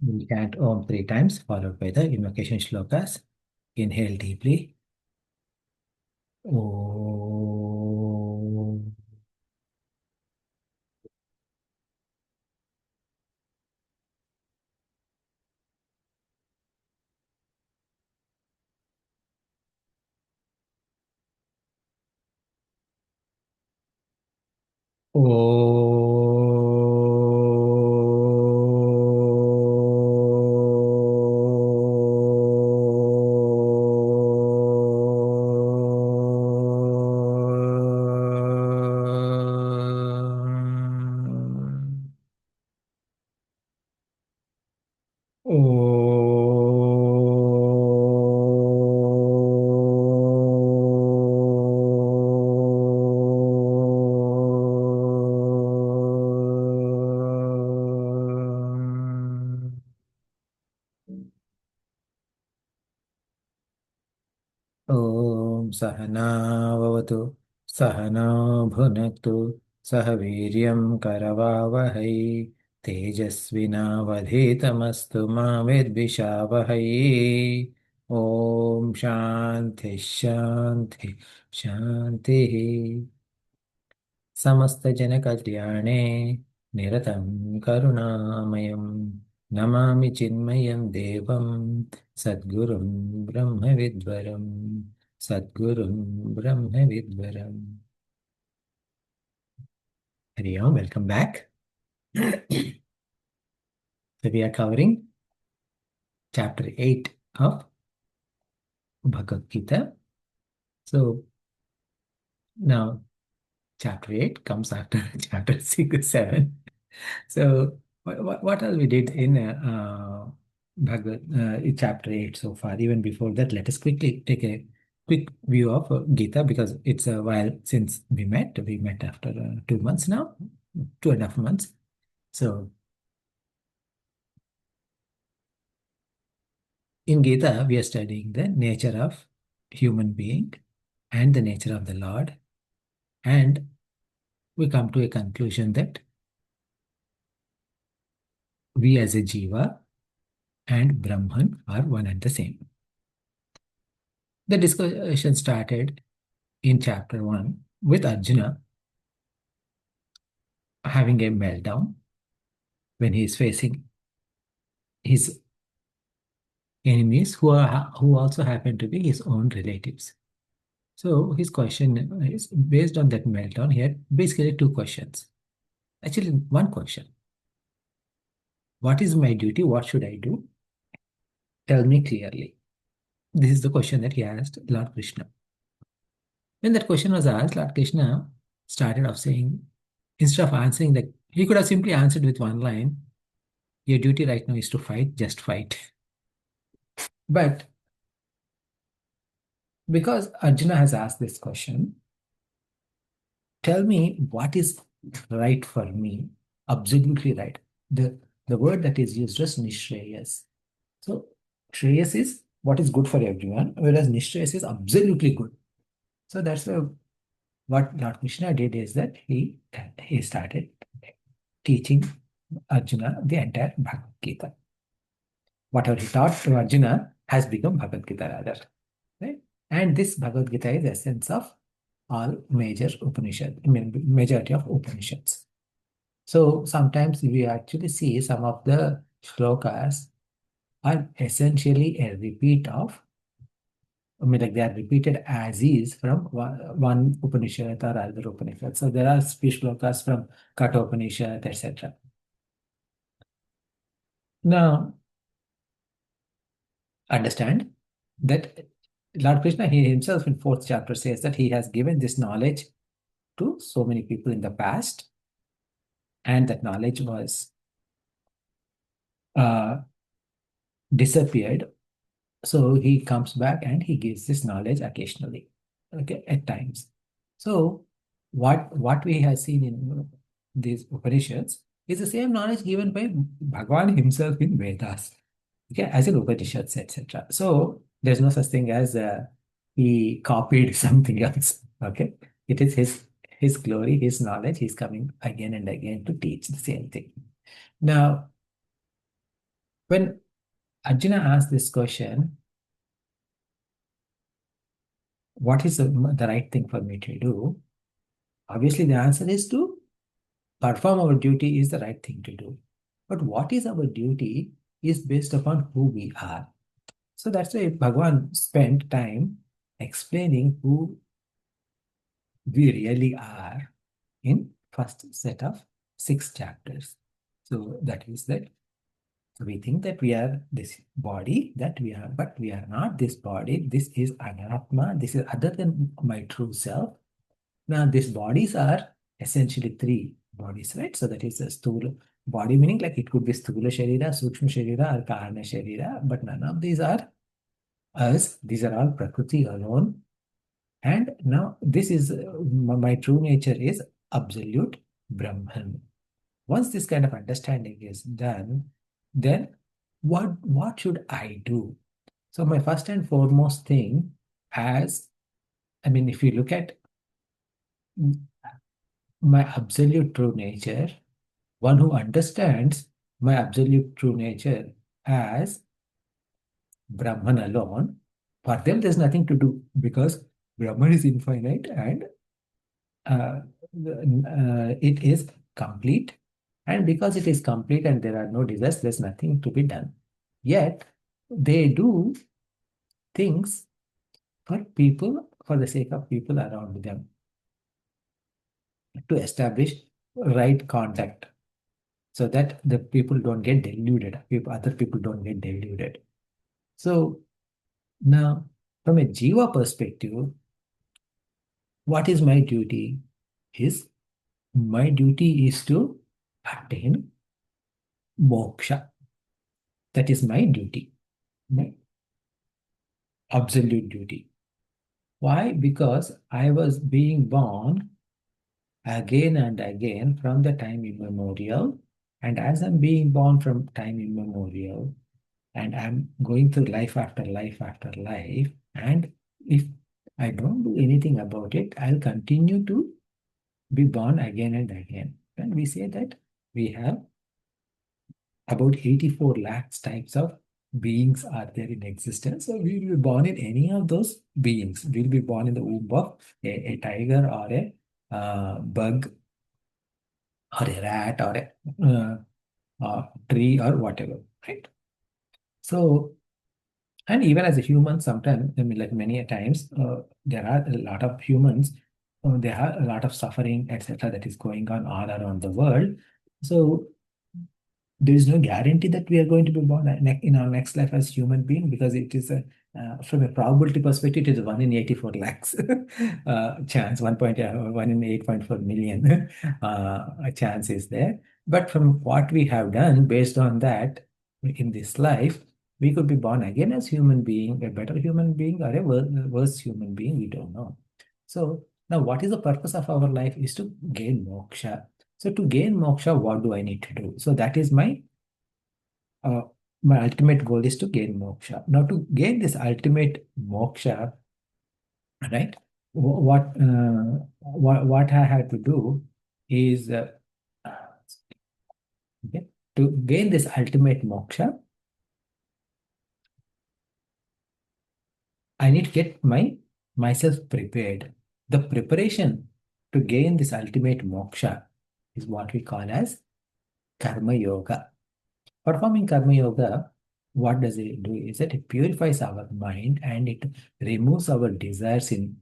We'll chant Om 3 times, followed by the invocation shlokas. Inhale deeply. Om. Om Sahana Vavatu Sahana Bhunaktu Sah Viryam Karavavahai Tejasvinavadhitamastu Ma Vidvishavahai Om Shanti Shanti Shanti समस्तजनकल्याणे निरतं करुणामयं Namami चिन्मयं देवं सद्गुरुं ब्रह्मविद्वरं सद्गुरुं ब्रह्मविद्वरम् Hari Om, welcome back. So we are covering chapter 8 of Bhagavad Gita. So now chapter 8 comes after chapter 6, 7. So, what else we did in Bhagavad chapter 8 so far? Even before that, let us quickly take a quick view of Gita because it's a while since we met. We met after 2 months now, 2.5 months. So, in Gita, we are studying the nature of human being and the nature of the Lord. And we come to a conclusion that we as a Jiva and Brahman are one and the same. The discussion started in chapter 1 with Arjuna having a meltdown when he is facing his enemies who also happen to be his own relatives. So his question is based on that meltdown. He had basically two questions. Actually, one question. What is my duty? What should I do? Tell me clearly. This is the question that he asked Lord Krishna. When that question was asked, Lord Krishna started off saying, instead of answering that, he could have simply answered with one line, your duty right now is to fight, just fight. But because Arjuna has asked this question, tell me what is right for me, absolutely right. The word that is used is Nishreyas. So Shreyas is what is good for everyone, whereas Nishreyas is absolutely good. So that's what Lord Krishna did is that he started teaching Arjuna the entire Bhagavad Gita. Whatever he taught to Arjuna has become Bhagavad Gita rather. Right? And this Bhagavad Gita is the essence of all major Upanishads, I mean, majority of Upanishads. So sometimes we actually see some of the shlokas are essentially a repeat of, I mean, like they are repeated as is from one Upanishad or other Upanishad. So there are speech shlokas from Katha Upanishad, etc. Now, understand that Lord Krishna, he himself in fourth chapter says that he has given this knowledge to so many people in the past, and that knowledge was uh, disappeared. So he comes back and he gives this knowledge occasionally, okay, at times. So what we have seen in these Upanishads is the same knowledge given by Bhagavan himself in Vedas, okay, as in Upanishads, etc. So there's no such thing as he copied something else, okay. It is his glory, his knowledge. He's coming again and again to teach the same thing. Now, When Arjuna asked this question, what is the right thing for me to do? Obviously, the answer is to perform our duty is the right thing to do. But what is our duty is based upon who we are. So that's why Bhagwan spent time explaining who we really are in first set of 6 chapters. So that is that we think that we are this body that we are, but we are not this body. This is anatma. This is other than my true self. Now these bodies are essentially 3 bodies, right? So that is a stula body, meaning like it could be stula sharira, sukshma sharira, or karana sharira, but none of these are us. These are all prakriti alone. And now this is my true nature is absolute Brahman. Once this kind of understanding is done, then what should I do? So my first and foremost thing, as I mean, if you look at my absolute true nature, one who understands my absolute true nature as Brahman alone, for them there's nothing to do because Brahman is infinite and uh, it is complete. And because it is complete and there are no desires, there's nothing to be done. Yet they do things for people, for the sake of people around them, to establish right contact so that the people don't get deluded, other people don't get deluded. So now, from a Jiva perspective, what is my duty? Is my duty is to attain moksha. That is my duty, my absolute duty. Why? Because I was being born again and again from the time immemorial. And as I'm being born from time immemorial, and I'm going through life after life after life, and if I don't do anything about it, I'll continue to be born again and again. And we say that we have about 84 lakhs types of beings are there in existence. So we will be born in any of those beings. We'll be born in the womb of a tiger or a bug or a rat or a tree or whatever, right? So, and even as a human, sometimes, I mean, like many a times, there are a lot of humans, there are a lot of suffering, etc., that is going on all around the world. So there is no guarantee that we are going to be born in our next life as human being because it is a from a probability perspective, it is 1 in 84 lakhs chance, 1 in 8.4 million a chance is there. But from what we have done, based on that, in this life, we could be born again as human being, a better human being or a worse human being, we don't know. So now what is the purpose of our life is to gain moksha. So to gain moksha, what do I need to do? So that is uh, my ultimate goal is to gain moksha. Now to gain this ultimate moksha, right? What I have to do is okay, to gain this ultimate moksha, I need to get myself prepared. The preparation to gain this ultimate moksha is what we call as karma yoga. Performing karma yoga, what does it do is that it purifies our mind and it removes our desires in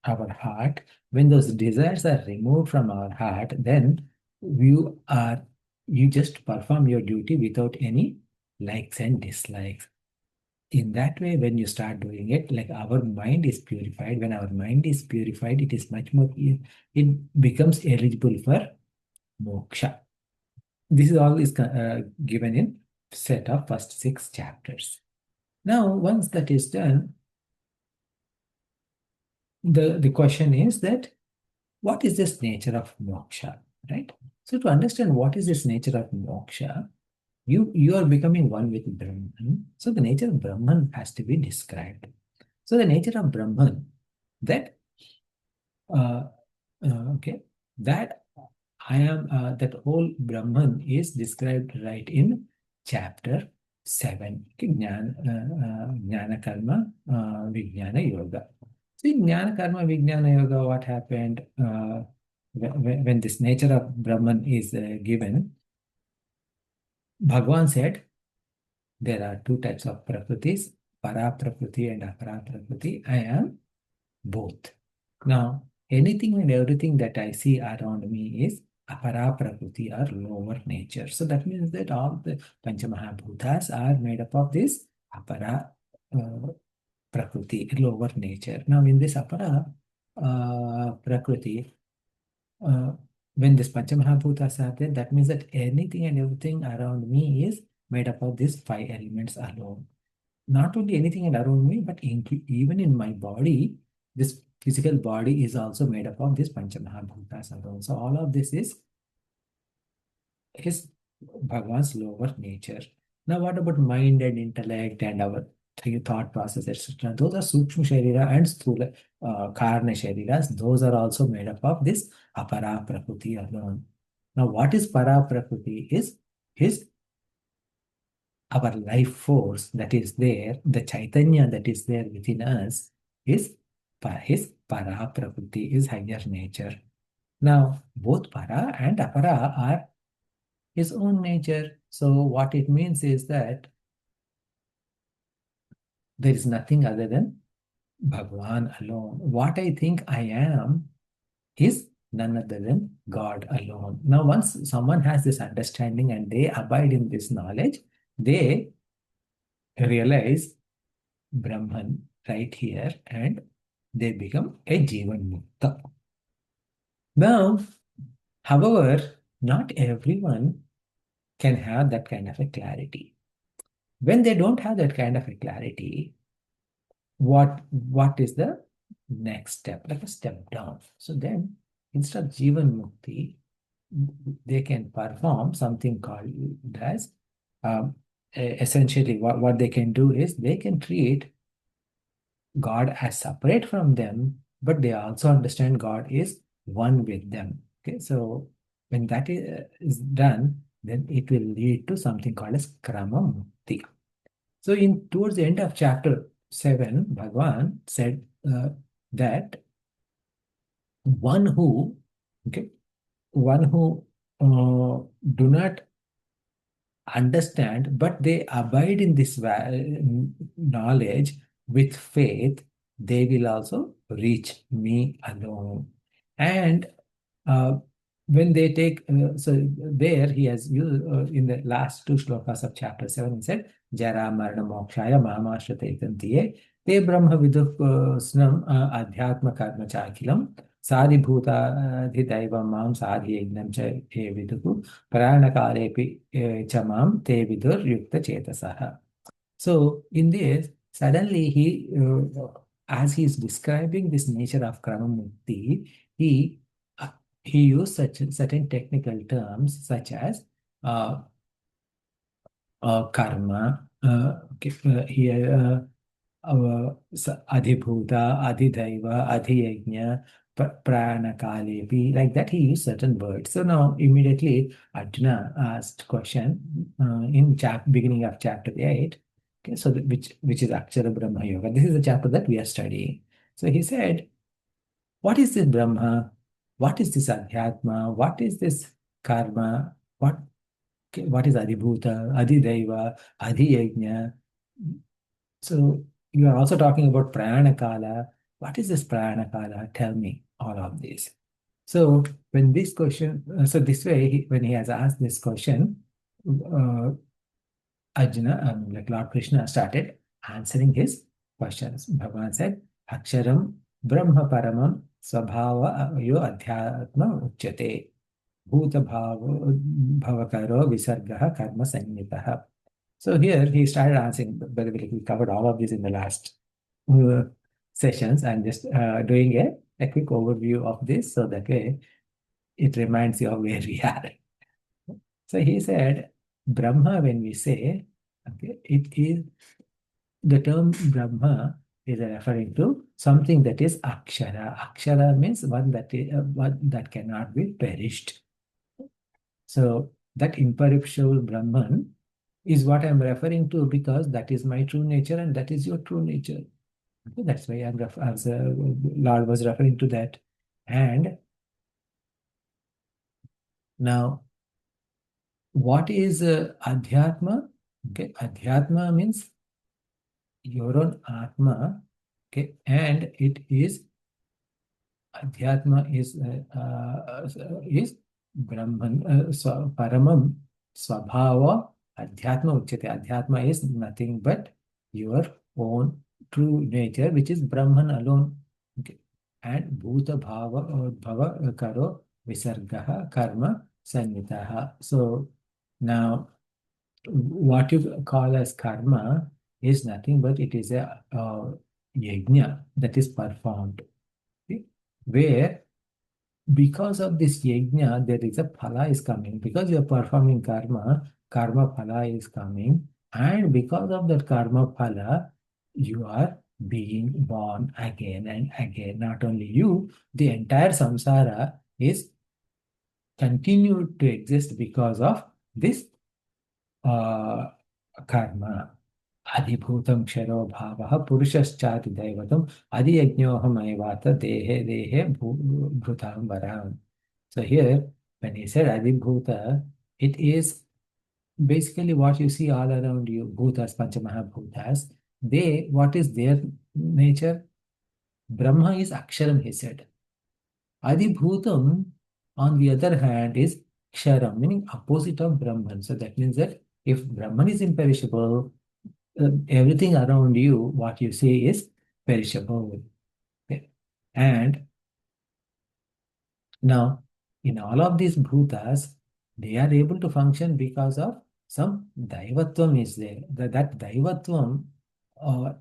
our heart. When those desires are removed from our heart, then you are you just perform your duty without any likes and dislikes. In that way, when you start doing it, like our mind is purified. When our mind is purified, it is much more, it becomes eligible for moksha. This is all is given in set of first 6 chapters. Now, once that is done, the question is that what is this nature of moksha, right? So to understand what is this nature of moksha, you are becoming one with Brahman. So the nature of Brahman has to be described. So the nature of Brahman, that uh, okay, that I am that whole Brahman is described right in chapter 7. Okay, Jnana Karma, Vijnana Yoga. So in Jnana Karma, Vijnana Yoga, what happened when this nature of Brahman is given? Bhagavan said there are two types of prakritis, para prakriti and apara prakriti. I am both. Now, anything and everything that I see around me is apara prakriti or lower nature. So that means that all the Panchamahabhutas are made up of this apara prakriti, lower nature. Now, in this apara prakriti, uh, when this Panchamahabhutas are there, that means that anything and everything around me is made up of these five elements alone. Not only anything around me, but even in my body, this physical body is also made up of this Panchamahabhutas alone. So all of this is Bhagavan's lower nature. Now, what about mind and intellect and our thought process, etc.? Those are Sukshma Sharira and Sthula Karna Shariras. Those are also made up of this Apara Prakriti alone. Now, what is Para Prakriti is our life force that is there, the Chaitanya that is there within us is his Para Prakriti, is higher nature. Now, both Para and Apara are his own nature. So what it means is that there is nothing other than Bhagwan alone. What I think I am is none other than God alone. Now, once someone has this understanding and they abide in this knowledge, they realize Brahman right here and they become a Jivan Mukta. Now, however, not everyone can have that kind of a clarity. When they don't have that kind of a clarity, what is the next step? Like a step down. So then, instead of Jivan Mukti, they can perform something called as essentially what they can do is they can treat God as separate from them, but they also understand God is one with them. Okay, so when that is done, then it will lead to something called as Krama Mukti. So in towards the end of chapter 7, Bhagavan said that one who, okay, one who do not understand, but they abide in this knowledge with faith, they will also reach me alone. And uh, when they take, so there he has used in the last two shlokas of chapter 7, he said, Jara Marana Mokshaya Mahamashtrate Tantiye Te Brahma Viduh Snam Adhyatma Karma Chakilam Sadhibhuta Dhidaiva Mam Sadhyegnam Cha He Viduhu Pranakarepi Chamam Te Vidur Yukta Chetasaha. So in this, suddenly as he is describing this nature of Kramamukti, he uh, he used such certain technical terms such as uh, karma. Okay, here Adhibhuta, Adhidaiva, Adhiyajna, Pranakalepi, like that he used certain words. So now immediately Arjuna asked question in beginning of chapter 8, okay, so which is Akshara Brahma Yoga. This is the chapter that we are studying. So he said, what is this Brahma? What is this Adhyatma? What is this karma? What is Adhibhuta, Adhidaiva, Adhiyajna? So you are also talking about Prayanakala. What is this Prayanakala? Tell me all of this. So when this question, so this way, when he has asked this question, Arjuna, like Lord Krishna, started answering his questions. Bhagavan said, Aksharam Brahma Paramam Swabhava Yo Adhyatma Uchyate Bhuta Bhavakaro Visargaha Karma Sanyitaha. So here he started answering. By the way, we covered all of this in the last uh, sessions. I'm just doing a quick overview of this so that way it reminds you of where we are. So he said, Brahma, when we say, okay, it is the term Brahma is referring to something that is Akshara. Akshara means one that cannot be perished. So that imperishable Brahman is what I'm referring to, because that is my true nature and that is your true nature. Okay, that's why as Lord was referring to that. And now, what is Adhyatma? Okay, Adhyatma means your own Atma. Okay, and it is Adhyatma is Brahman, Paramam Swabhava Adhyatma Uchyate. Adhyatma is nothing but your own true nature, which is Brahman alone. Okay. And Bhuta Bhava Bhava Karo Visargaha Karma Sannitaha. So now what you call as karma is nothing but it is a yajna that is performed. Okay? Where because of this yajna, there is a phala is coming. Because you are performing karma, karma phala is coming. And because of that karma phala, you are being born again and again. Not only you, the entire samsara is continued to exist because of this uh, karma. Adhibhutam ksharo bhavaha purushaschaati daivatam adhiyajñohamaivata dehe dehe bhutam varam. So here, when he said adhibhuta, it is basically what you see all around you, bhutas, panchamahabhutas. They, what is their nature? Brahma is aksharam, he said. Adhibhutam, on the other hand, is ksharam, meaning opposite of Brahman. So that means that if Brahman is imperishable, everything around you, what you see is perishable. Okay. And now, in all of these bhutas, they are able to function because of some daivatvam is there. That daivatvam,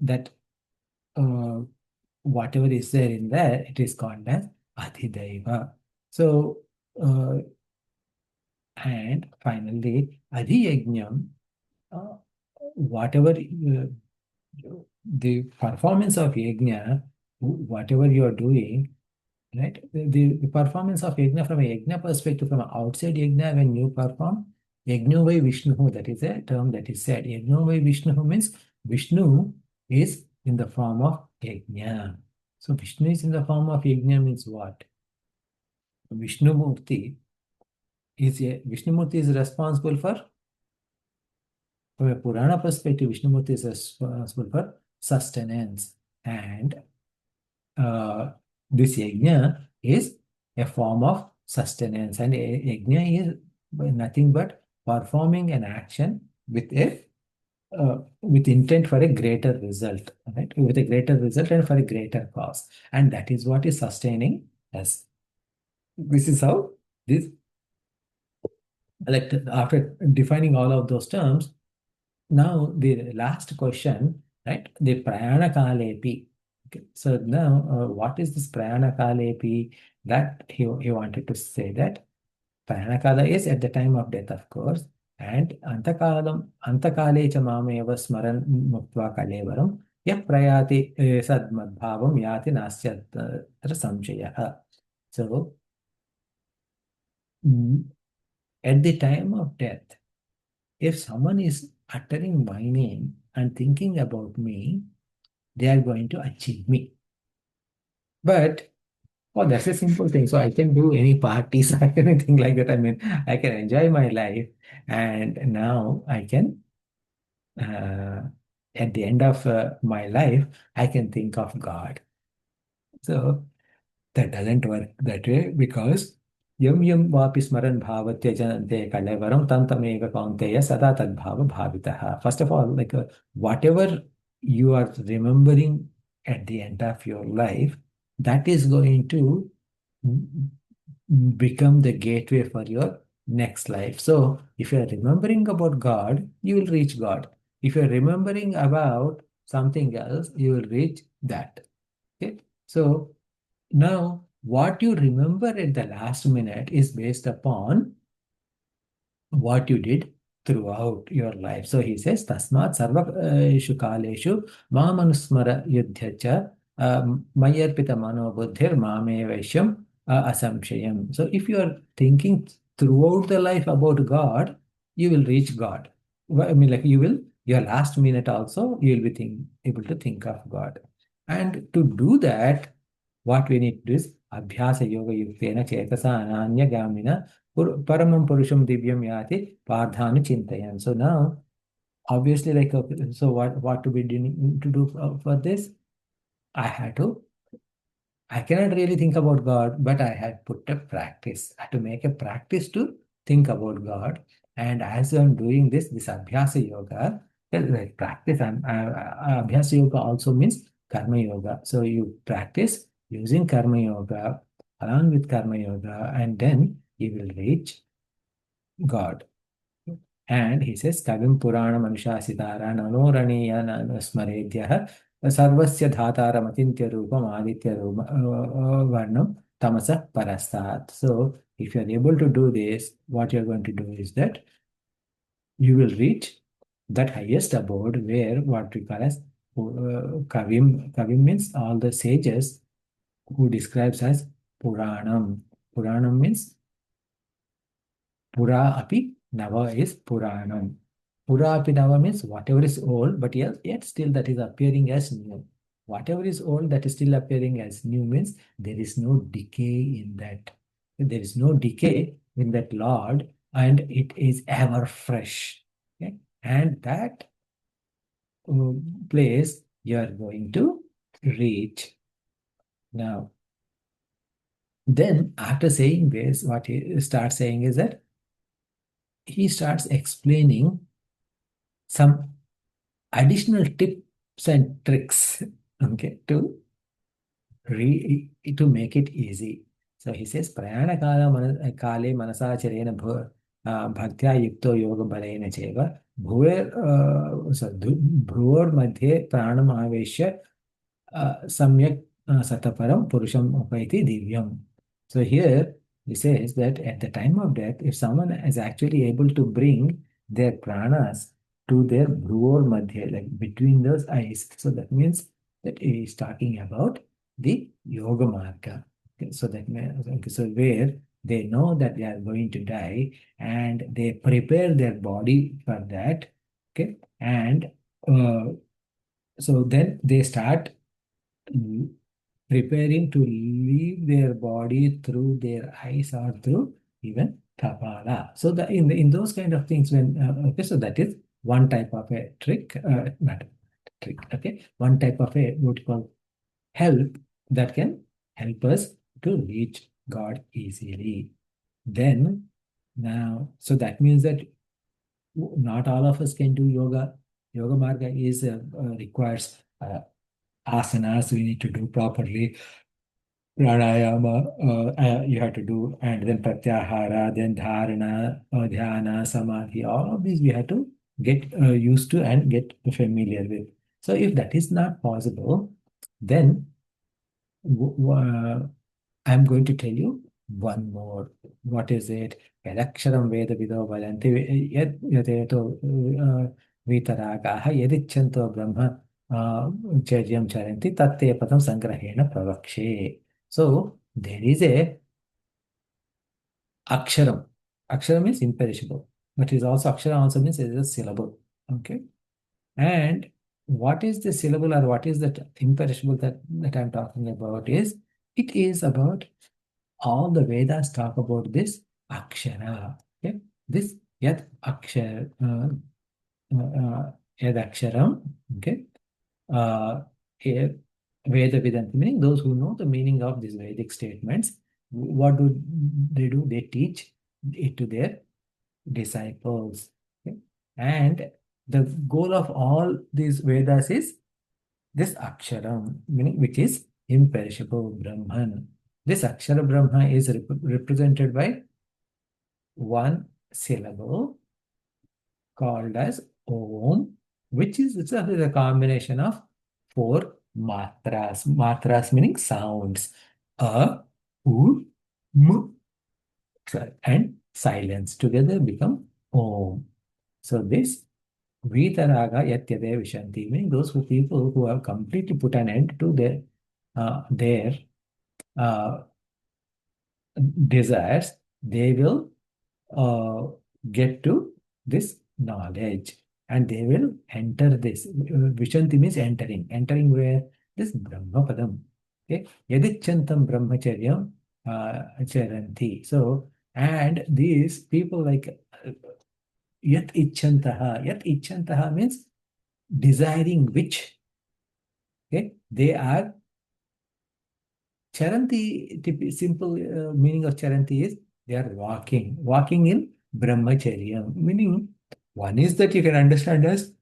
that uh, whatever is there in there, it is called as adhidaiva. So, and finally, adhiyajnam, whatever the performance of yajna, whatever you are doing, right? The performance of yajna from a yajna perspective, from an outside yajna, when you perform, yajna vai Vishnu, that is a term that is said. Yajna vai Vishnu means Vishnu is in the form of yajna. So Vishnu is in the form of yajna means what? Vishnu Murti Vishnu Murti is responsible for, from a Purana perspective, Vishnu Murti is responsible for sustenance. And this yajna is a form of sustenance, and yajna is nothing but performing an action with intent for a greater result, right? With a greater result and for a greater cause, and that is what is sustaining us. This is how this, like after defining all of those terms, now the last question, right? The prayana kalepi. Okay. So now, what is this prayana kalepi? That he wanted to say that prayana kala is at the time of death, of course, and antakale cha mameva smaran muktva kalevaram yah prayati sadmadbhavam yati nasyatra samshayah. So, mm, at the time of death, if someone is uttering my name and thinking about me, they are going to achieve me. But, oh, that's a simple thing. So I can do any parties or anything like that. I mean, I can enjoy my life. And now I can, uh, at the end of my life, I can think of God. So that doesn't work that way, because yam yam vapi smaran bhavatya janante kalevaram tantameva kaunteya sada tadbhava bhavitaha. First of all, like whatever you are remembering at the end of your life, that is going to become the gateway for your next life. So if you are remembering about God, you will reach God. If you are remembering about something else, you will reach that. Okay. So now, what you remember at the last minute is based upon what you did throughout your life. So he says, Tasmat sarveshu kaleshu mamanusmara yudhyacha mayarpita mano buddhir mame vaishyam asamshayam. So if you are thinking throughout the life about God, you will reach God. I mean, like you will, your last minute also, you will be able to think of God. And to do that, what we need to do is Abhyasa Yoga Yuktena Chetasa Ananya Gamina Paramam Purusham Divyam Yati Pardhanu Chintayan. So now, obviously, like, so what to be doing to do for this? I had to I cannot really think about God, but I had put a practice. I had to make a practice to think about God. And as I'm doing this Abhyasa Yoga, like practice, Abhyasa Yoga also means Karma Yoga. So you practice using Karma Yoga along with Karma Yoga, and then you will reach God. And he says, Kavim Purana Manushasitara Nanoraniya Smaredhyah Sarvasya Dhatara Matintya Rupam Aditya Varnam Tamasa Parastat. So, if you are able to do this, what you are going to do is that you will reach that highest abode where what we call as Kavim. Kavim means all the sages who describes as Puranam. Puranam means Pura api Nava is Puranam. Pura api Nava means whatever is old, but yet still that is appearing as new. Whatever is old that is still appearing as new means there is no decay in that. There is no decay in that Lord, and it is ever fresh. Okay? And that place you are going to reach. Now, then after saying this, what he starts saying is that he starts explaining some additional tips and tricks, okay, to make it easy. So he says, Prayana kale manasacharena bhaktya yukto yoga balena cheva bhuvar madhye pranam aveshya samyak sataparam purusham upaiti divyam. So here he says that at the time of death, if someone is actually able to bring their pranas to their bhruvor madhya, like between those eyes, so that means that he is talking about the yoga marga. Okay, so that okay, so where they know that they are going to die and they prepare their body for that. Okay, and so then they start preparing to leave their body through their eyes or through even kapala. So the in those kind of things, when okay, so that is one type of a trick, not trick. Okay, one type of a what you call help that can help us to reach God easily. Then now, so that means that not all of us can do yoga. Yoga marga is requires asanas we need to do properly, pranayama you have to do, and then pratyahara, then dharana, dhyana, samadhi, all of these we have to get used to and get familiar with. So if that is not possible, then I'm going to tell you one more. What is it? Yadaksharam Veda Vido Valanti Yad Yadeto Vitaragaha Yadichanto Brahma Charyam Charanti Tatte Padam Sangrahena Pravakshe. So there is a Aksharam. Aksharam is imperishable, but is also Aksharam also means it is a syllable. Okay. And what is the syllable or what is that imperishable that I'm talking about is it is about all the Vedas talk about this Akshara. Okay? This Yad Akshar Yad Aksharam. Okay. Uh, eh, Veda Vedanti, meaning those who know the meaning of these Vedic statements. What do they do? They teach it to their disciples. Okay? And the goal of all these Vedas is this Aksharam, meaning which is imperishable Brahman. This Akshara Brahma is represented by one syllable called as Om, which is itself is a combination of four matras. Matras meaning sounds. A, U, M, and silence together become Om. So this Vitaraga Yatyade Vishanti, meaning those people who have completely put an end to their uh, desires, they will uh, get to this knowledge. and they will enter this. Vishanti means entering. Entering where? This Brahmapadam. Okay. Yadichantam brahmacharyam charanti. So, and these people like yat ichantaha means desiring which. Okay. They are charanti, simple meaning of charanti is they are walking in brahmacharya. Meaning, one is that you can understand it as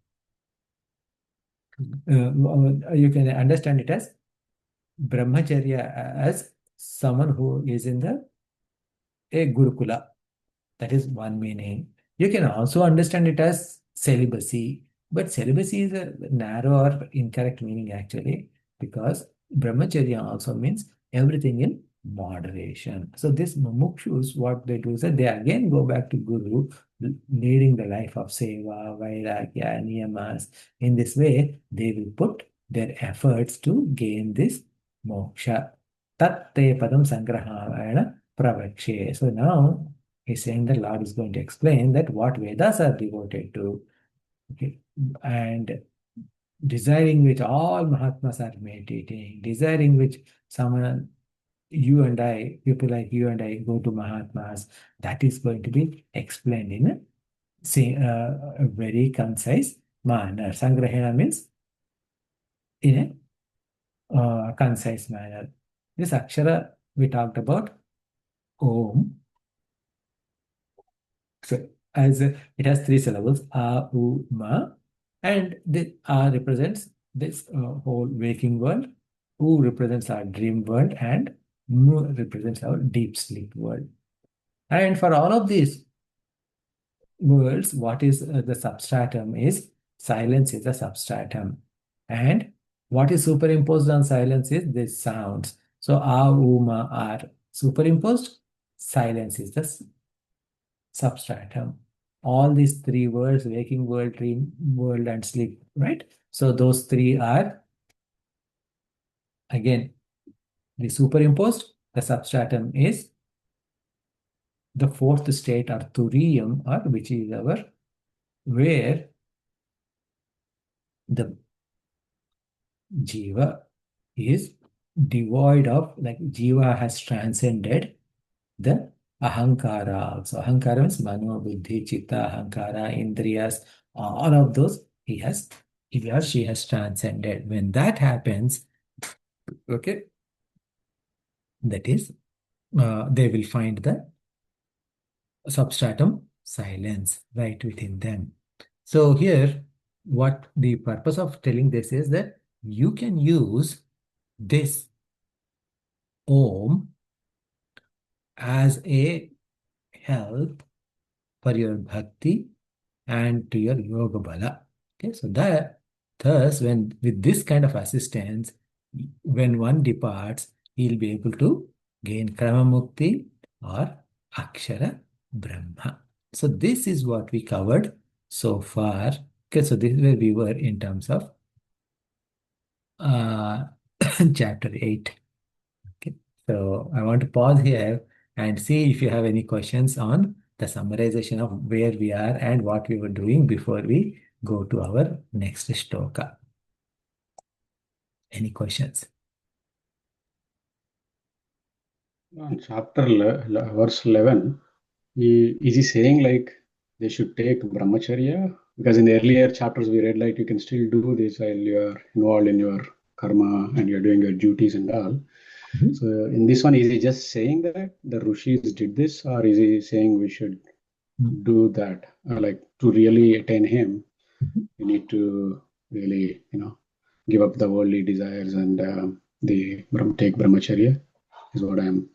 brahmacharya as someone who is in the a gurukula. That is one meaning. You can also understand it as celibacy, but celibacy is a narrow or incorrect meaning actually, because brahmacharya also means everything in moderation. So this mumukshus, what they do is that they again go back to Guru, leading the life of seva, vairagya, niyamas. In this way, they will put their efforts to gain this moksha. Tat te padam sangrahana pravakshe. So now he's saying the Lord is going to explain that what Vedas are devoted to, okay, and desiring which all Mahatmas are meditating, desiring which someone, you and I, people like you and I go to Mahatmas, that is going to be explained in a very concise manner. Sangrahena means in a concise manner. This Akshara we talked about, Om. So as it has three syllables, a, u, ma, and the a represents this whole waking world, u represents our dream world, and mu represents our deep sleep world. And for all of these worlds, what is the substratum is silence is the substratum. And what is superimposed on silence is the sounds. So a, u, ma are superimposed. Silence is the substratum. All these three worlds, waking world, dream world, and sleep, right? So those three are, again, the superimposed. The substratum is the fourth state, or thuriyam, or which is our, where the jiva is devoid of, like jiva has transcended the ahankara also. Ahankara means mano, buddhi, chitta, ahankara, indriyas, all of those he or she has transcended. When that happens, okay, that is, they will find the substratum silence right within them. So here, what the purpose of telling this is that you can use this Om as a help for your bhakti and to your yoga bala. Okay, so that thus, when with this kind of assistance, when one departs, he'll be able to gain krama mukti or akshara brahma. So this is what we covered so far. Okay, so this is where we were in terms of uh, chapter 8. Okay, so I want to pause here and see if you have any questions on the summarization of where we are and what we were doing before we go to our next shloka. Any questions? On chapter verse 11, is he saying like they should take brahmacharya? Because in the earlier chapters we read like you can still do this while you are involved in your karma and you're doing your duties and all. Mhm. So in this one, is he just saying that the rishis did this, or is he saying we should do that? Like to really attain him, Mhm. you need to really, give up the worldly desires and take brahmacharya. Is what I'm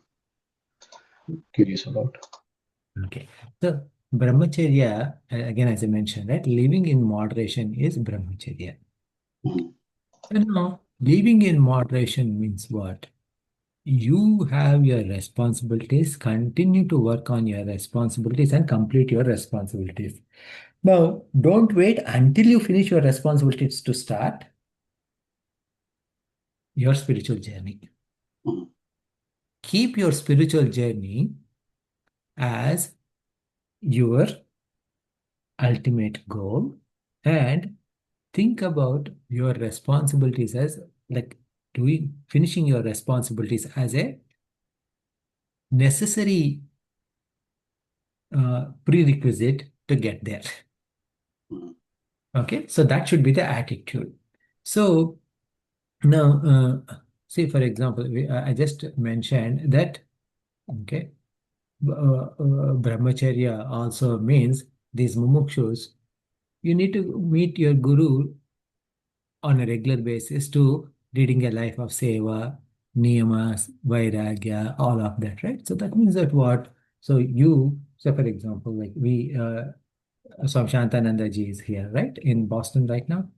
curious about. Okay. So brahmacharya, again, as I mentioned, right, living in moderation is brahmacharya. Mhm. And now, living in moderation means what? You have your responsibilities, continue to work on your responsibilities and complete your responsibilities. Now, don't wait until you finish your responsibilities to start your spiritual journey. Mhm. Keep your spiritual journey as your ultimate goal And think about your responsibilities as like doing finishing your responsibilities as a necessary prerequisite to get there. Mm. Okay, so that should be the attitude. So now, see, for example, I just mentioned that, okay, brahmacharya also means these mumukshus, you need to meet your guru on a regular basis to leading a life of seva, niyamas, vairagya, all of that, right? So that means that what? So you, so for example, like Swami Shantananda ji is here, right, in Boston right now.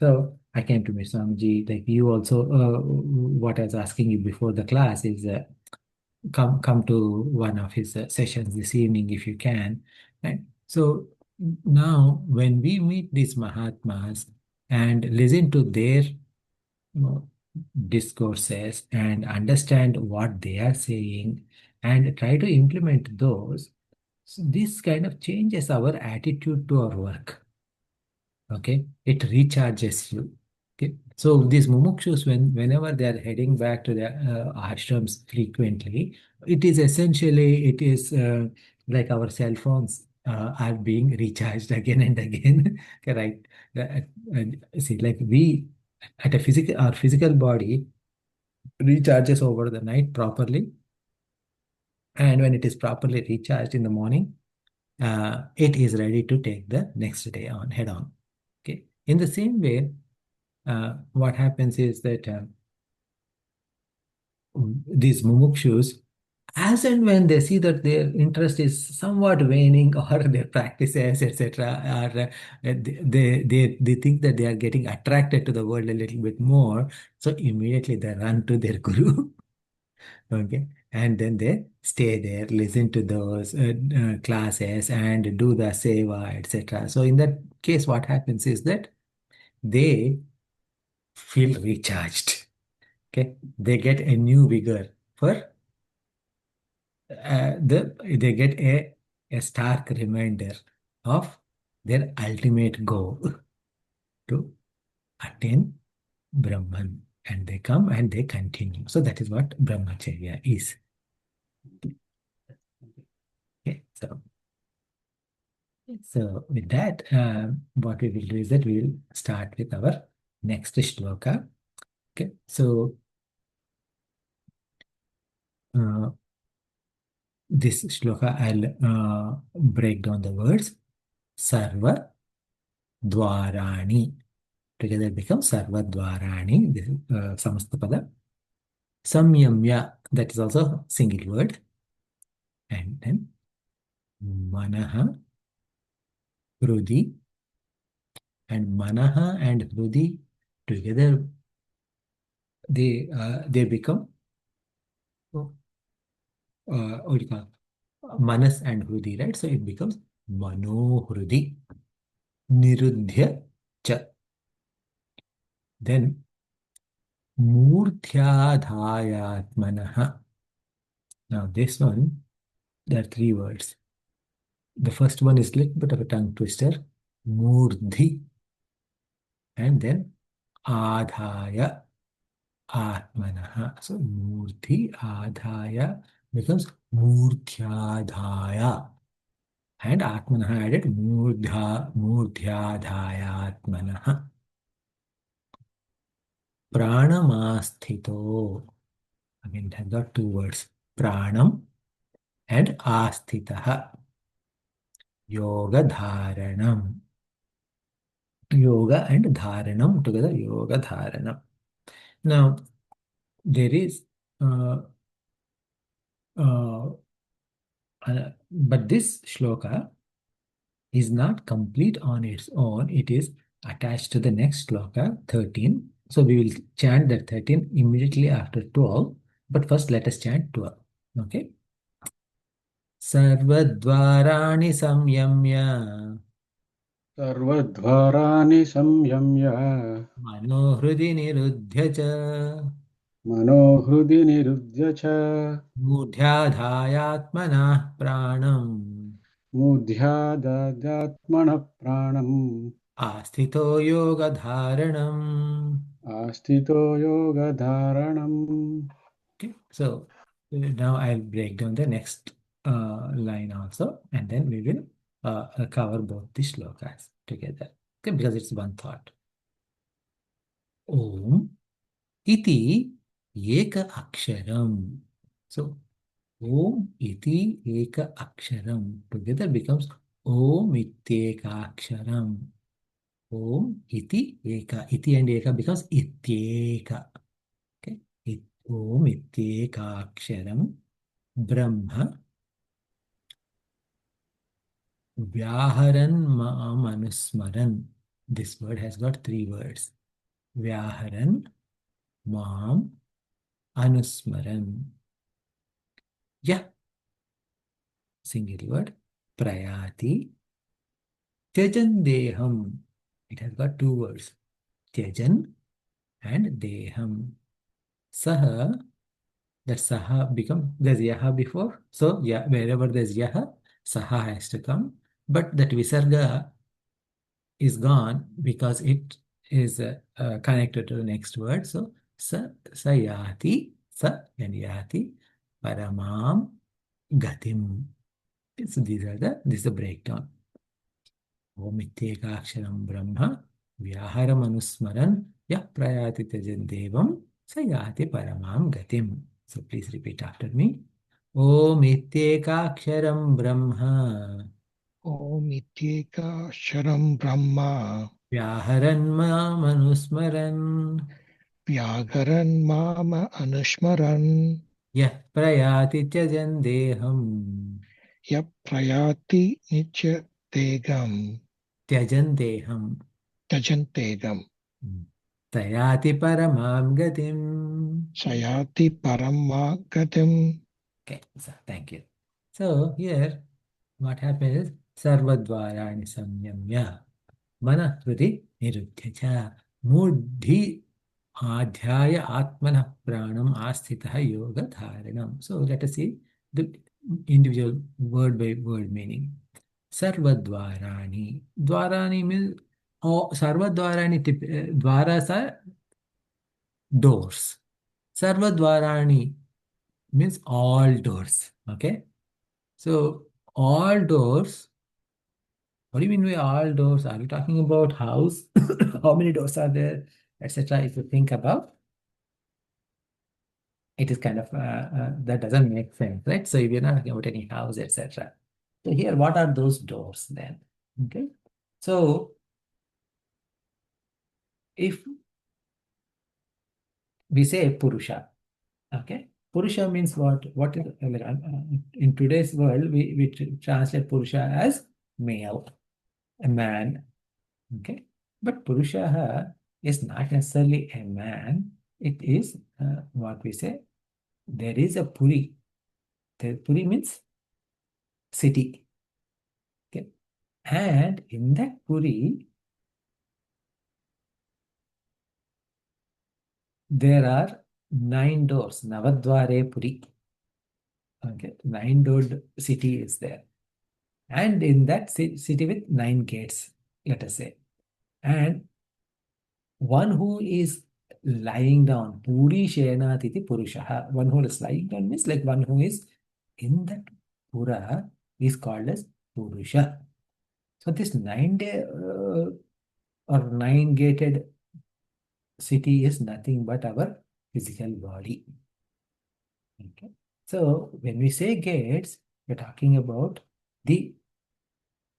So I came to meet Swamiji. Like you also, what I was asking you before the class is come to one of his sessions this evening if you can. Right. So now when we meet these Mahatmas and listen to their know, discourses and understand what they are saying and try to implement those, so this kind of changes our attitude to our work. Okay, it recharges you. Okay, so these mumukshus, whenever they are heading back to their ashrams frequently, it is essentially it is like our cell phones are being recharged again and again. Correct. See, like we at a physical our physical body recharges over the night properly, and when it is properly recharged in the morning, it is ready to take the next day on head on. Okay. In the same way, what happens is that these mumukshus, as and when they see that their interest is somewhat waning or their practices, etc., are they think that they are getting attracted to the world a little bit more, so immediately they run to their guru. Okay, and then they stay there, listen to those classes, and do the seva, etc. So in that case, what happens is that they feel recharged. Okay, they get a new vigor for they get a stark reminder of their ultimate goal to attain Brahman, and they come and they continue. So that is what brahmacharya is. Okay, so with that, what we will do is that we will start with our next shloka. Okay, so uh, this shloka I'll break down the words. Sarva Dwarani. Together it becomes Sarva Dwarani. This is Samastapada. Samyamya, that is also single word. And then Manaha, Hrudi, and Manaha and Hrudi together they become what do you call Manas and Hrudi, right? So it becomes Manohrudi, Niruddhya cha. Then Murthyadhayatmanaha. Now this one, there are three words. The first one is little bit of a tongue twister, Murdhi, and then Adhaya Atmanaha. So Murdhi Adhaya becomes Murthyadhaya. And Atmanaha added Murdhyadhaya Atmanaha. Pranamastito. Again, it has got two words. Pranam and Asthitaha. Yoga Dharanam. Yoga and Dharanam together. Yoga Dharanam. Now, there is, uh, uh, but this shloka is not complete on its own. It is attached to the next shloka, 13. So we will chant that 13 immediately after 12. But first, let us chant 12. Okay. सर्वद्वाराणि संयम्य सर्वद्वाराणि संयम्य मनोहृदि निरुध्य च मनोहृदि निरुध्य च मूढ्याधायात्मनः प्राणम् मूढ्यादात्मनः प्राणम् आस्थितो योगधारणम्. आस्थितो योगधारणम्. Okay, so now I'll break down the next line also, and then we will cover both the shlokas together. Okay, because it's one thought. Om iti eka aksharam. So Om iti eka aksharam together becomes Om ityeka aksharam. Om iti eka. Iti and eka becomes ityeka. Okay. Om ityeka aksharam Brahma Vyaharan Maam. This word has got three words. Vyaharan Maam Anusmaran. Yeah, single word. Prayati Tyajan Deham. It has got two words. Tyajan and Deham. Saha, that Saha become, there's Yaha before. So, yeah, wherever there's Yaha, Saha has to come. But that Visarga is gone because it is connected to the next word. So, Sayati, Sa and Yati, Paramam Gatim. So, this is the breakdown. Omityekaksharam Brahma Vyaharamanusmaran Yah Prayati Tajan Devam Sayati Paramam Gatim. So please repeat after me. Omityekaksharam Brahma Om Ityeka Brahma Vyaharanmamanusmaran Vyagaran Mama Anushmaran Yah Prayati Tajan Deham Yaprayati Nitya Tegam Tyajan Deham Tajantegam Sayati Paramam Gatim. Sayati Paramagatim. Okay, so thank you. So here, what happens is Sarvadvarani Samyamya Mana Hrudi Nirudhya Mudhi Adhyaya Atmana Pranam Asthita Yoga Dharanam. So let us see the individual word by word meaning. Sarvadvarani. Dvarani means oh, Sarvadvarani dvaras are doors. Sarvadvarani means all doors. Okay. So all doors, what do you mean by all doors? Are you talking about house? How many doors are there, etc.? If you think about, it is kind of that doesn't make sense, right? So if you're not talking about any house, etc. So here, what are those doors then? Okay. So if we say Purusha, okay, Purusha means what? What is in today's world we translate Purusha as male, a man. Okay, but Purushaha is not necessarily a man. It is what we say. There is a Puri. The Puri means city. Okay, and in that Puri, there are 9 doors. Navadvare Puri. Okay, 9-doored city is there, and in that city with 9 gates, let us say, and one who is lying down, Puri Shena Titi Purushaha. One who is lying down means like one who is in that Pura is called as Purusha. So this 9-day or 9-gated city is nothing but our physical body. Okay. So when we say gates, we're talking about the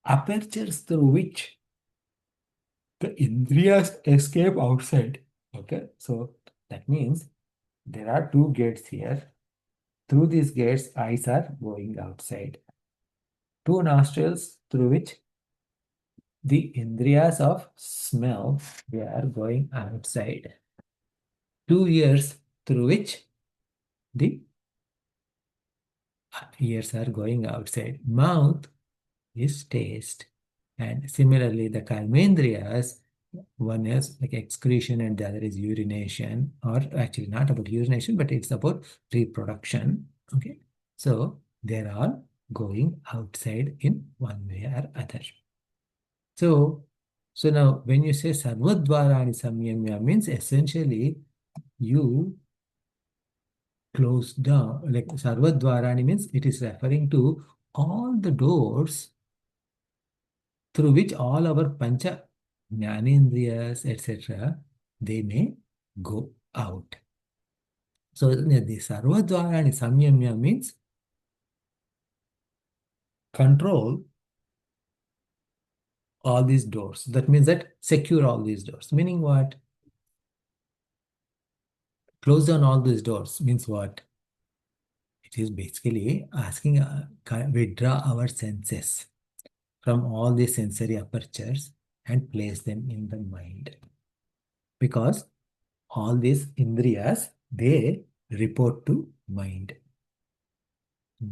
apertures through which the indriyas escape outside. Okay. So that means there are 2 gates here. Through these gates, eyes are going outside. 2 nostrils through which the indriyas of smell, they are going outside. 2 ears through which the ears are going outside. Mouth is taste. And similarly, the karmendriyas, one is like excretion and the other is urination, or actually not about urination, but it's about reproduction. Okay. So they're all going outside in one way or other. So So now when you say Sarvadvarani Samyamya means essentially you close down, like Sarvadvarani means it is referring to all the doors through which all our Pancha Jnanendriyas, etc., they may go out. So the Sarvadvarani Samyamya means control all these doors. That means that secure all these doors. Meaning what? Close down all these doors means what? It is basically asking, withdraw our senses from all the sensory apertures and place them in the mind. Because all these indriyas, they report to mind.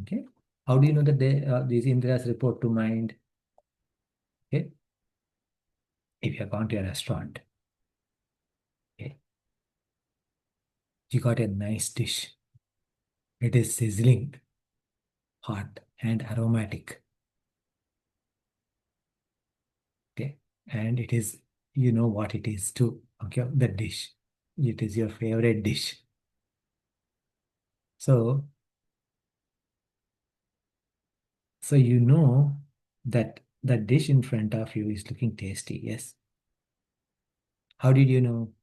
Okay. How do you know that these indriyas report to mind? Okay. If you have gone to a restaurant, okay, you got a nice dish. It is sizzling, hot, and aromatic. Okay. And it is, you know what it is too. Okay. The dish. It is your favorite dish. So you know that the dish in front of you is looking tasty. Yes. How did you know?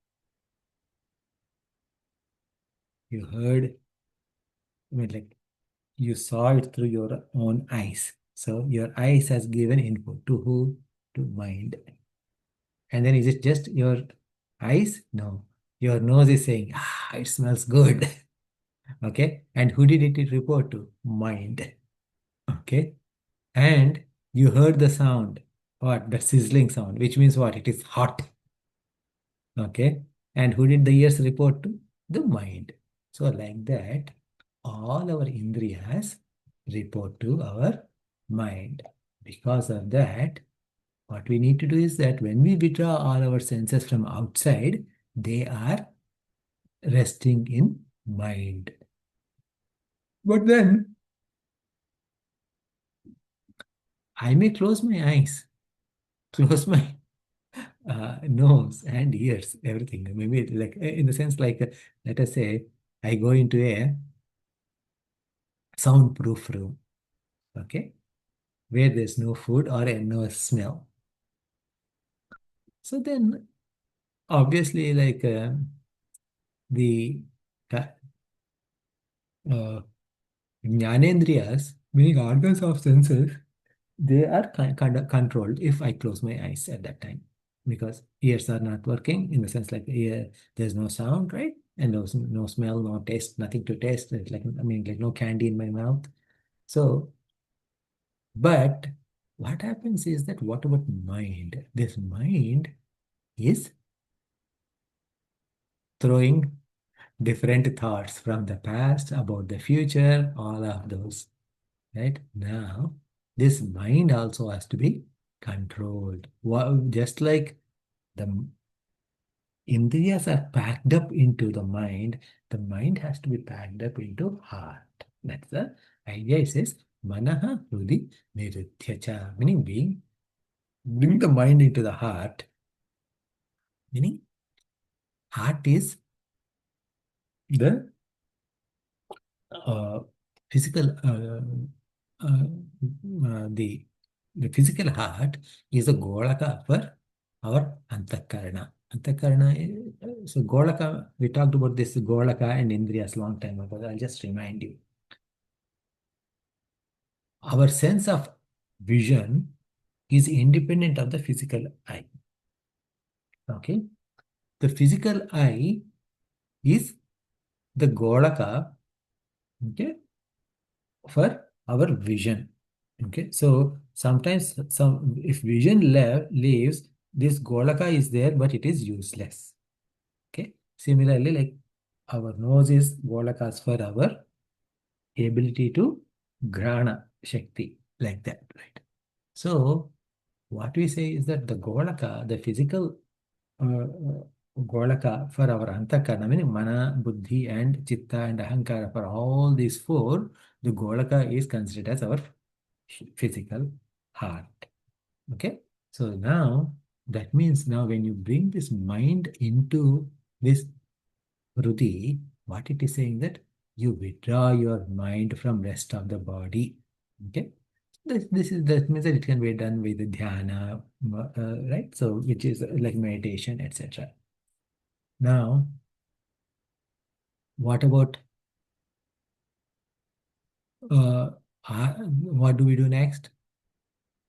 You heard, I mean, like you saw it through your own eyes. So your eyes has given input to who? To mind. And then is it just your eyes? No. Your nose is saying, ah, it smells good. Okay. And who did it report to? Mind. Okay. And you heard the sound. What? The sizzling sound, which means what? It is hot. Okay. And who did the ears report to? The mind. So like that, all our indriyas report to our mind. Because of that, what we need to do is that when we withdraw all our senses from outside, they are resting in mind. But then I may close my eyes, close my nose and ears, everything. Maybe like in the sense like, let us say I go into a soundproof room, okay, where there's no food or no smell. So then obviously like the uh, jnanendriyas, meaning organs of senses, they are kind of controlled if I close my eyes at that time, because ears are not working in the sense like ear, there's no sound, right? And no smell, no taste, nothing to taste. It's like, I mean, like no candy in my mouth. So, but what happens is that what about mind? This mind is throwing different thoughts from the past about the future, all of those. Right now, this mind also has to be controlled. Just like the indriyas are packed up into the mind has to be packed up into heart. That's the idea. It says, Manaha Hrudi Nirithyacha, meaning bring the mind into the heart, meaning heart is the uh, physical uh, the physical heart is a golaka for our antakarana. Antakarana so golaka, we talked about this golaka and indriyas long time ago. I'll just remind you. Our sense of vision is independent of the physical eye. Okay. The physical eye is the golaka, okay, for our vision. Okay, so sometimes if vision leaves, this golaka is there, but it is useless. Okay, similarly, like our nose is golakas for our ability to grana shakti, like that, right? So what we say is that the golaka, the physical golaka for our antakarana, meaning mana, buddhi, and chitta and ahankara, for all these four, the golaka is considered as our physical heart. Okay, so now That means now when you bring this mind into this Ruti, what it is saying that you withdraw your mind from rest of the body. Okay. That means that it can be done with dhyana, right? So which is like meditation, etc. Now, what about what do we do next?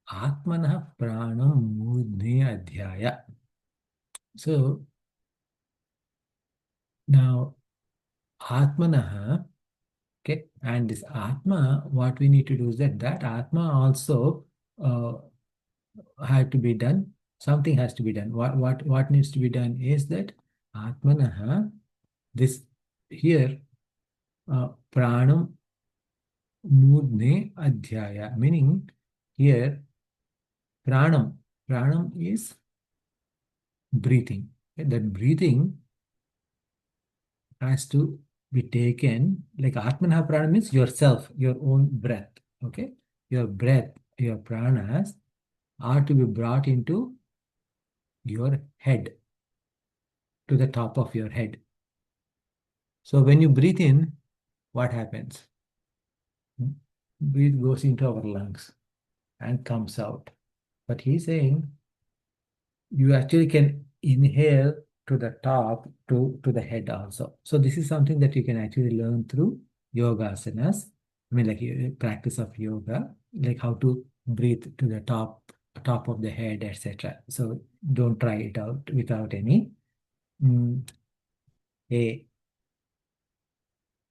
Atmanah pranam mudne adhyaya. So now Atmanah, okay, and this Atma, what we need to do is that Atma also had to be done. Something has to be done. What needs to be done is that Atmanah, this here, pranam mudne adhyaya, meaning here pranam is breathing. Okay, that breathing has to be taken, like Atmanah prana means yourself, your own breath. Okay, your breath, your pranas are to be brought into your head, to the top of your head. So when you breathe in, what happens? Breath goes into our lungs and comes out. But he's saying you actually can inhale to the top, to the head also. So this is something that you can actually learn through yoga asanas. I mean, like practice of yoga, like how to breathe to the top of the head, etc. So don't try it out without any. Mm, a,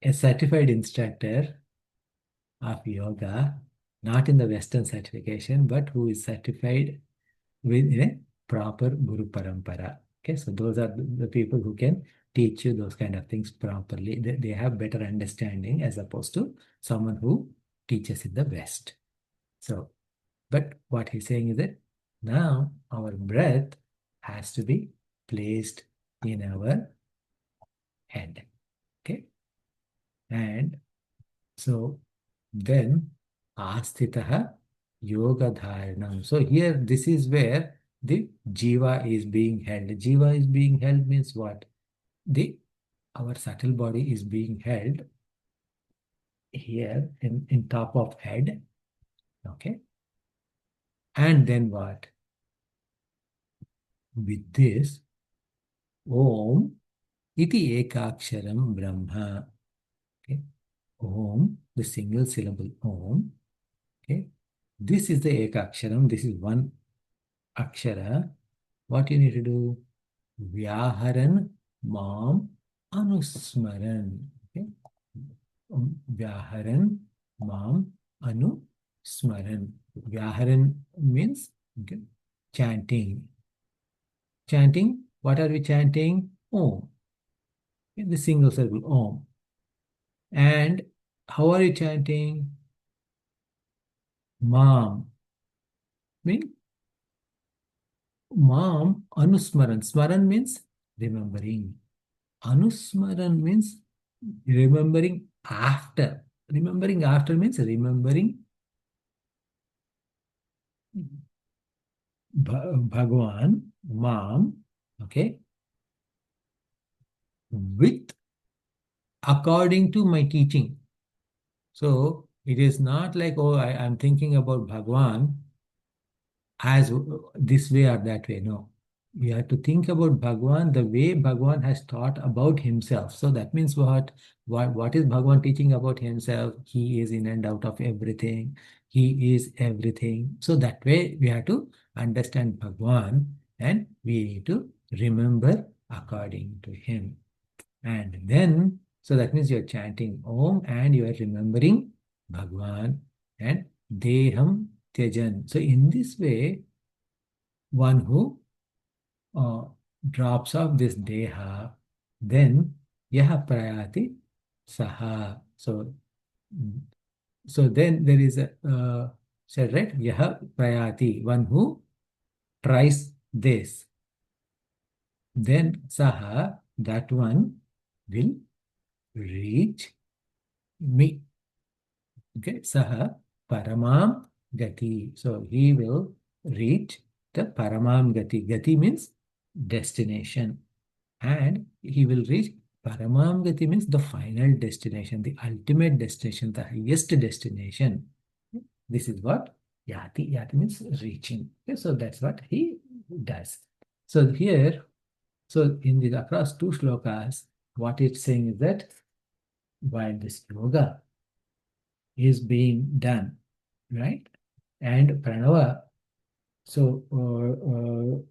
a certified instructor of yoga, not in the Western certification, but who is certified with a proper Guru Parampara. Okay, so those are the people who can teach you those kind of things properly. They have better understanding as opposed to someone who teaches in the West. So, but what he's saying is that now our breath has to be placed in our head. Okay, and so then astitaha yoga dharanam. So here this is where the jiva is being held. Jiva is being held means what? The our subtle body is being held here in top of head. Okay. And then what? With this, Om iti ekaksharam brahma. Okay. Om, the single syllable Om. Okay. This is the ekaksharam. This is one akshara. What you need to do? Vyaharan mam anusmaran. Okay. Vyaharan mam anusmaran. Vyaharan means okay, chanting. Chanting, what are we chanting? Om. In the single syllable, Om. And how are you chanting? Mam. Mean Mam anusmaran. Smaran means remembering. Anusmaran means remembering after. Remembering after means remembering Bhagwan, Mam, okay, with according to my teaching. So it is not like, oh, I'm thinking about Bhagwan as this way or that way. No. We have to think about Bhagwan the way Bhagwan has taught about himself. So that means what? What is Bhagwan teaching about himself? He is in and out of everything. He is everything. So that way we have to understand Bhagwan and we need to remember according to him. And then, so that means you're chanting Om and you are remembering Bhagwan and Deham Tyajan. So in this way, one who uh, drops off this deha, then yaha prayati saha. So then there is a said right yaha prayati, one who tries this. Then saha, that one will reach me. Okay, saha paramam gati. So he will reach the Paramam Gati. Gati means destination. And he will reach Paramam Gati means the final destination, the ultimate destination, the highest destination. This is what Yati. Yati means reaching. Okay, so that's what he does. So here, so in the across two shlokas, what it's saying is that while this yoga is being done, right? And pranava, so well,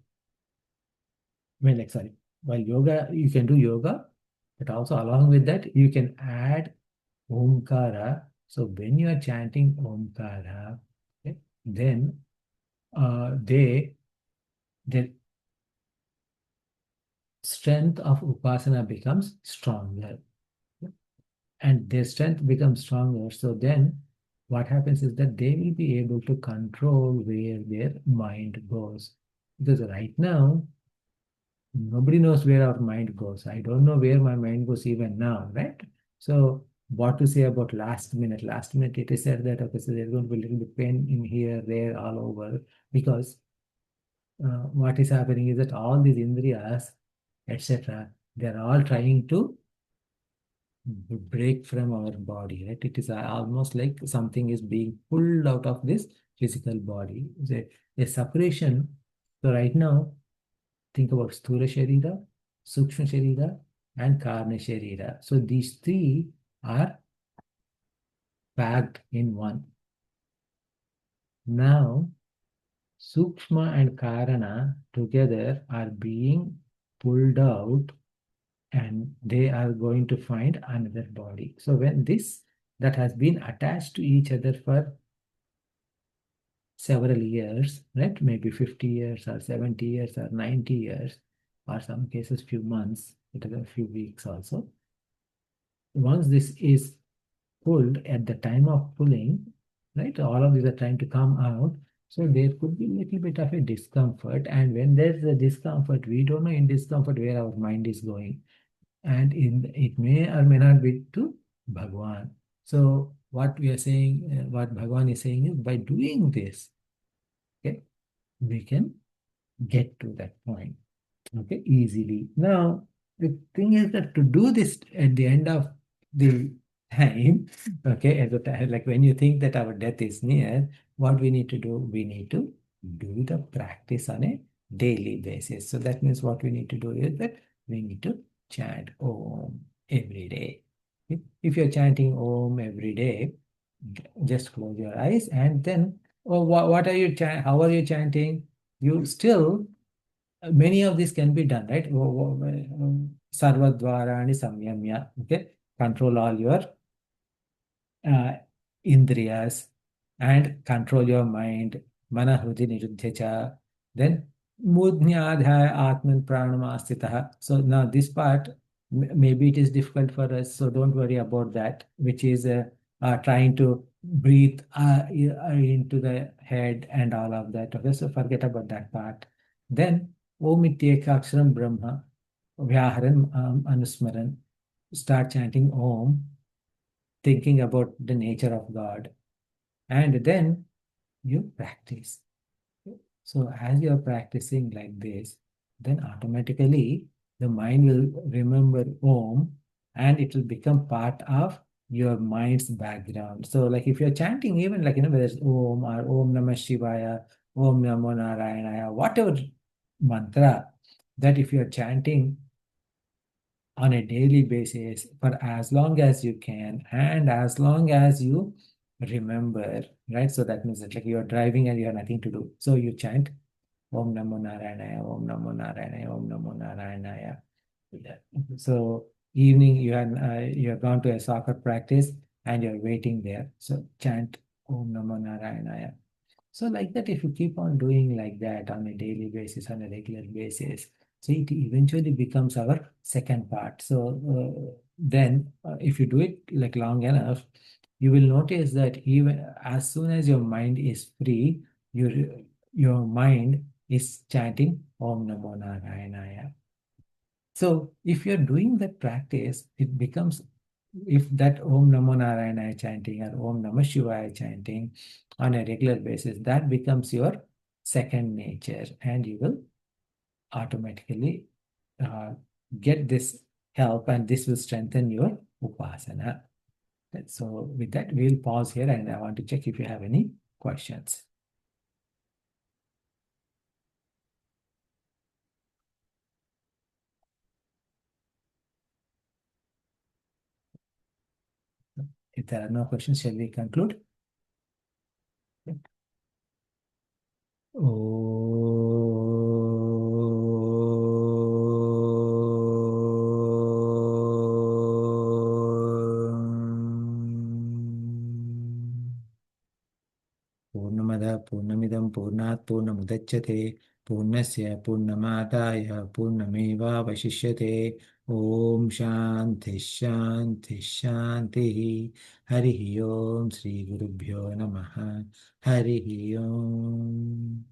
like sorry, while yoga, you can do yoga, but also along with that, you can add Omkara. So when you are chanting Omkara, okay, then the strength of Upasana becomes stronger. And their strength becomes stronger. So then what happens is that they will be able to control where their mind goes. Because right now, nobody knows where our mind goes. I don't know where my mind goes even now, right? So what to say about last minute? Last minute it is said that okay, so there's going to be a little bit pain in here, there, all over, because what is happening is that all these indriyas, etc., they're all trying to break from our body, right? It is almost like something is being pulled out of this physical body. It's a separation. So right now, think about Sthula Sharira, Sukshma Sharira, and Karna Sharira. So these three are packed in one. Now, Sukshma and Karana together are being pulled out and they are going to find another body. So when this that has been attached to each other for several years, right? Maybe 50 years or 70 years or 90 years, or some cases few months, it is a few weeks also. Once this is pulled at the time of pulling, right? All of these are trying to come out. So there could be a little bit of a discomfort. And when there's a discomfort, we don't know in discomfort where our mind is going. And it may or may not be to Bhagwan. So what we are saying, what Bhagwan is saying is by doing this, okay, we can get to that point, okay, easily. Now, the thing is that to do this at the end of the time, okay, at the time, like when you think that our death is near, what we need to do? We need to do the practice on a daily basis. So that means what we need to do is that we need to chant Om every day. If you're chanting Om every day, just close your eyes and then, oh, what are you how are you chanting? You still many of these can be done, right? Sarvadvarani samyamya. Okay, control all your uh, indriyas and control your mind. Mana hrudi niruddhya. Then mudnyadhaya atman pranamastitah. So now this part, maybe it is difficult for us, so don't worry about that, which is trying to breathe into the head and all of that. Okay, so forget about that part. Then Om Ityekaksharam Brahma Vyaharan Anusmaran. Start chanting Om, thinking about the nature of God, and then you practice. So as you are practicing like this, then automatically the mind will remember Om and it will become part of your mind's background. So like if you're chanting even like, whether it's Om or Om Namah Shivaya, Om Namo Narayanaya, whatever mantra, that if you're chanting on a daily basis for as long as you can and as long as you remember, right? So that means that like you're driving and you have nothing to do. So you chant Om Namo Narayanaya, Om Namo Narayanaya, Om Namo Narayanaya. Yeah. So evening you have gone to a soccer practice and you're waiting there. So chant Om Namo Narayanaya. So like that, if you keep on doing like that on a daily basis, on a regular basis, so it eventually becomes our second part. So then if you do it like long enough, you will notice that even as soon as your mind is free, your your mind is chanting Om Namo Narayanaya. So if you're doing that practice, it becomes, if that Om Namo Narayana chanting or Om Namah Shivaya chanting on a regular basis, that becomes your second nature, and you will automatically get this help, and this will strengthen your upasana. So with that, we'll pause here, and I want to check if you have any questions. If there are no questions, shall we conclude? पूर्णमदः पूर्णमिदं पूर्णात् पूर्णमुदच्यते पूर्णस्य पूर्णमादाय पूर्णमेवावशिष्यते ॐ शान्तिः शान्तिः शान्तिः हरिः ॐ श्रीगुरुभ्यो नमः हरिः ॐ